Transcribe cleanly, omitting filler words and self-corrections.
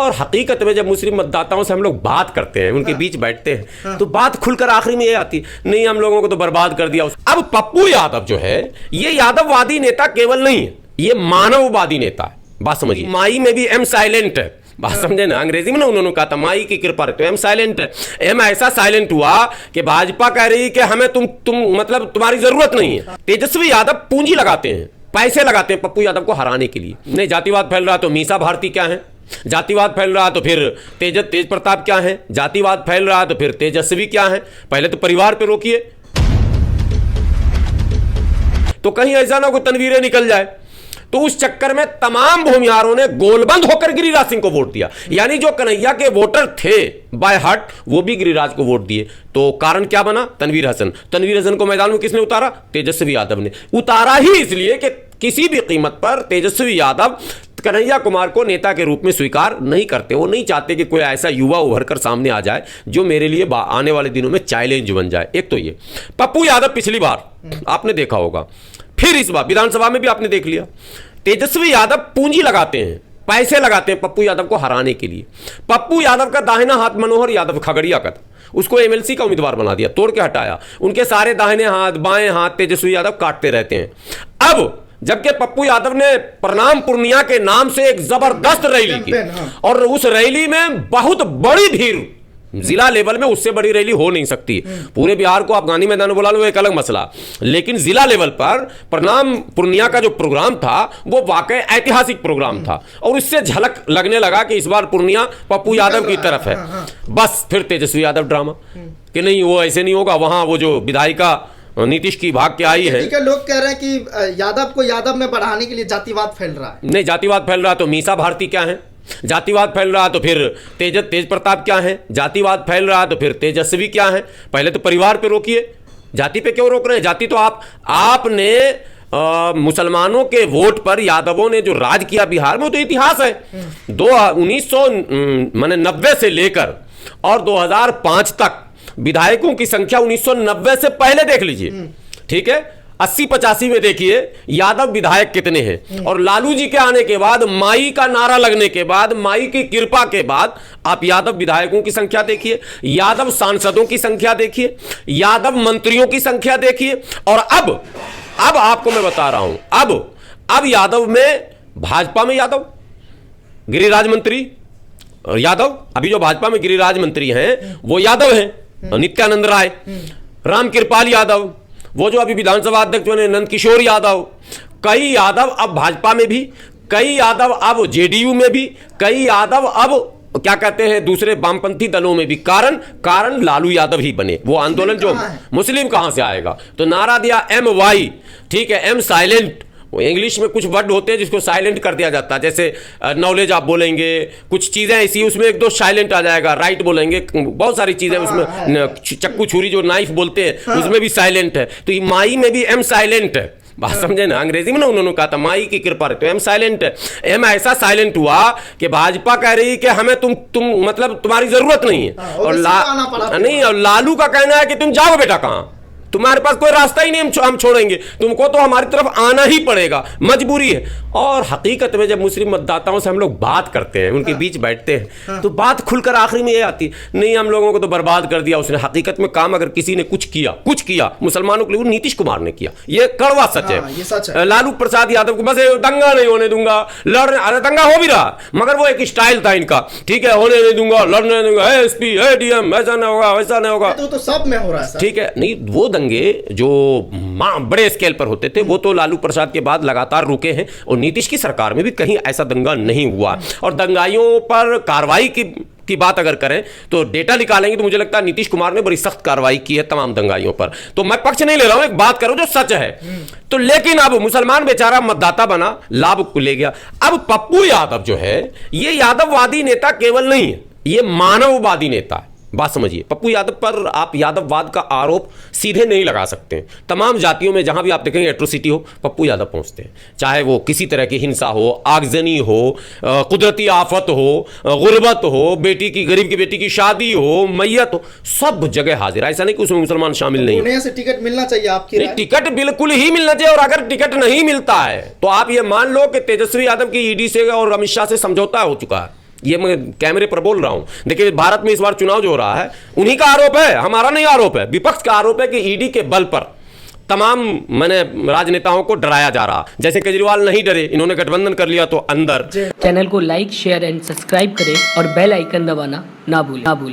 और हकीकत में जब मुस्लिम मतदाताओं से हम लोग बात करते हैं, उनके बीच बैठते हैं, तो बात खुलकर आखिरी में ये आती नहीं हम लोगों को तो बर्बाद कर दिया। अब पप्पू यादव जो है ये यादववादी नेता केवल नहीं है, ये मानववादी नेता है। बात समझिए, माई में भी एम साइलेंट है। बात समझे ना, अंग्रेजी में ना उन्होंने कहा था माई की कृपा तो एम साइलेंट है। एम ऐसा साइलेंट हुआ कि भाजपा कह रही कि हमें तुम मतलब तुम्हारी जरूरत नहीं है। तेजस्वी यादव पूंजी लगाते हैं, पैसे लगाते हैं पप्पू यादव को हराने के लिए। नहीं जातिवाद फैल रहा तो मीसा भारती क्या है, जातिवाद फैल रहा तो फिर तेज प्रताप क्या है, जातिवाद फैल रहा तो फिर तेजस्वी क्या है। पहले तो परिवार पे रोकिए, तो कहीं ऐसा ना कोई तनवीरें निकल जाए। तो उस चक्कर में तमाम भूमिहारों ने गोलबंद होकर गिरिराज सिंह को वोट दिया, यानी जो कन्हैया के वोटर थे बाय हार्ट वो भी गिरिराज को वोट दिए। तो कारण क्या बना, तनवीर हसन को मैदान में किसने उतारा, तेजस्वी यादव ने उतारा। ही इसलिए कि किसी भी कीमत पर तेजस्वी यादव कन्हैया कुमार को नेता के रूप में स्वीकार नहीं करते। वो नहीं चाहते कि कोई ऐसा युवा उभर कर सामने आ जाए जो मेरे लिए आने वाले दिनों में चैलेंज बन जाए। एक तो ये पप्पू यादव पिछली बार आपने देखा होगा, फिर इस बार विधानसभा में भी आपने देख लिया, तेजस्वी यादव पूंजी लगाते हैं, पैसे लगाते हैं पप्पू यादव को हराने के लिए। पप्पू यादव का दाहिना हाथ मनोहर यादव खगड़िया का था, उसको एमएलसी का उम्मीदवार बना दिया, तोड़ के हटाया। उनके सारे दाहिने हाथ बाएं हाथ तेजस्वी यादव काटते रहते हैं। अब जबकि पप्पू यादव ने प्रणाम पूर्णिया के नाम से एक जबरदस्त रैली की और उस रैली में बहुत बड़ी भीड़, जिला लेवल में उससे बड़ी रैली हो नहीं सकती। पूरे बिहार को आप गांधी मैदान में बुला लो एक अलग मसला, लेकिन जिला लेवल पर प्रणाम पूर्णिया का जो प्रोग्राम था वो वाकई ऐतिहासिक प्रोग्राम था और इससे झलक लगने लगा कि इस बार पूर्णिया पप्पू यादव की तरफ है। बस फिर तेजस्वी यादव ड्रामा कि नहीं वो ऐसे नहीं होगा, वहां वो जो विधायिका नीतीश की भाग के आई है। लोग कह रहे हैं कि यादव को यादव में बढ़ाने के लिए जातिवाद फैल रहा है। नहीं जातिवाद फैल रहा तो मीसा भारती क्या है, जातिवाद फैल रहा तो फिर तेज प्रताप क्या है, जातिवाद फैल रहा तो फिर तेजस्वी क्या है। पहले तो परिवार पे रोकिए, जाति पे क्यों रोक रहे हैं। जाति तो आपने मुसलमानों के वोट पर यादवों ने जो राज किया बिहार में, तो इतिहास है। 1990 से लेकर और 2005 तक विधायकों की संख्या 1990 से पहले देख लीजिए, ठीक है, 80-85 में देखिए यादव विधायक कितने हैं। और लालू जी के आने के बाद, माई का नारा लगने के बाद, माई की कृपा के बाद आप यादव विधायकों की संख्या देखिए, यादव सांसदों की संख्या देखिए, यादव मंत्रियों की संख्या देखिए। और अब आपको मैं बता रहा हूं, अब यादव में भाजपा में यादव गिरिराज मंत्री यादव, अभी जो भाजपा में गिरिराज मंत्री हैं वो यादव हैं, नित्यानंद राय, राम कृपाल यादव, वो जो अभी विधानसभा अध्यक्ष बने नंदकिशोर यादव, कई यादव अब भाजपा में भी, कई यादव अब जेडीयू में भी, कई यादव अब क्या कहते हैं दूसरे वामपंथी दलों में भी। कारण लालू यादव ही बने। वो आंदोलन जो मुस्लिम कहां से आएगा, तो नारा दिया MY, ठीक है, एम साइलेंट। इंग्लिश में कुछ वर्ड होते हैं जिसको साइलेंट कर दिया जाता है, जैसे नॉलेज आप बोलेंगे, कुछ चीजें ऐसी उसमें एक दो साइलेंट आ जाएगा, राइट बोलेंगे, बहुत सारी चीजें उसमें, चक्कू छुरी जो नाइफ बोलते हैं उसमें भी साइलेंट है। तो माई में भी एम साइलेंट है। बात समझे ना, अंग्रेजी में ना उन्होंने कहा था माई की कृपा तो एम साइलेंट है। एम ऐसा साइलेंट हुआ कि भाजपा कह रही कि हमें तुम मतलब तुम्हारी जरूरत नहीं है। और लालू का कहना है कि तुम जाओ बेटा कहां, तुम्हारे पास कोई रास्ता ही नहीं, हम छोड़ेंगे तुमको, तो हमारी तरफ आना ही पड़ेगा, मजबूरी है। और हकीकत में जब मुस्लिम मतदाताओं से हम लोग बात करते हैं, उनके बीच बैठते हैं, तो बात खुलकर आखिरी में ये आती नहीं हम लोगों को तो बर्बाद कर दिया उसने। हकीकत में काम अगर किसी ने कुछ किया मुसलमानों के लिए, वो नीतीश कुमार ने किया, ये कड़वा सच है। ये सच है। लालू प्रसाद यादव को बस दंगा नहीं होने दूंगा, अरे दंगा हो भी रहा मगर वो एक स्टाइल था इनका, ठीक है, होने नहीं दूंगा, लड़ने नहीं दूंगा, SP ADM ऐसा नहीं होगा वैसा नहीं होगा, तो सब में हो रहा है, ठीक है। नहीं वो दंगे जो बड़े स्केल पर होते थे वो तो लालू प्रसाद के बाद लगातार रुके हैं और नीतीश की सरकार में भी कहीं ऐसा दंगा नहीं हुआ। और दंगाइयों पर कार्रवाई की बात अगर करें तो डेटा निकालेंगे तो मुझे लगता है नीतीश कुमार ने बड़ी सख्त कार्रवाई की है तमाम दंगाइयों पर। तो मैं पक्ष नहीं ले रहा हूं, एक बात करूं जो सच है। तो लेकिन अब मुसलमान बेचारा मतदाता बना, लाभ को ले गया। अब पप्पू यादव जो है ये यादववादी नेता केवल नहीं है, ये मानववादी नेता है। बात समझिए, पप्पू यादव पर आप यादववाद का आरोप सीधे नहीं लगा सकते हैं। तमाम जातियों में जहां भी आप देखेंगे एट्रोसिटी हो, पप्पू यादव पहुंचते हैं, चाहे वो किसी तरह की हिंसा हो, आगजनी हो, कुदरती आफत हो, गुर्बत हो, गरीब की बेटी की शादी हो, मैयत हो, सब जगह हाजिर। ऐसा नहीं कि उसमें मुसलमान शामिल नहीं है। से टिकट मिलना चाहिए आपकी राय? टिकट बिल्कुल ही मिलना चाहिए। और अगर टिकट नहीं मिलता है तो आप ये मान लो कि तेजस्वी यादव की ईडी से और अमित शाह से समझौता हो चुका है, ये मैं कैमरे पर बोल रहा हूं। देखिए भारत में इस बार चुनाव जो हो रहा है उन्हीं का आरोप है, हमारा नहीं आरोप है, विपक्ष का आरोप है कि ईडी के बल पर तमाम मैंने राजनेताओं को डराया जा रहा। जैसे केजरीवाल नहीं डरे, इन्होंने गठबंधन कर लिया तो अंदर। चैनल को लाइक शेयर एंड सब्सक्राइब करें और बेल आइकन दबाना ना भूलें।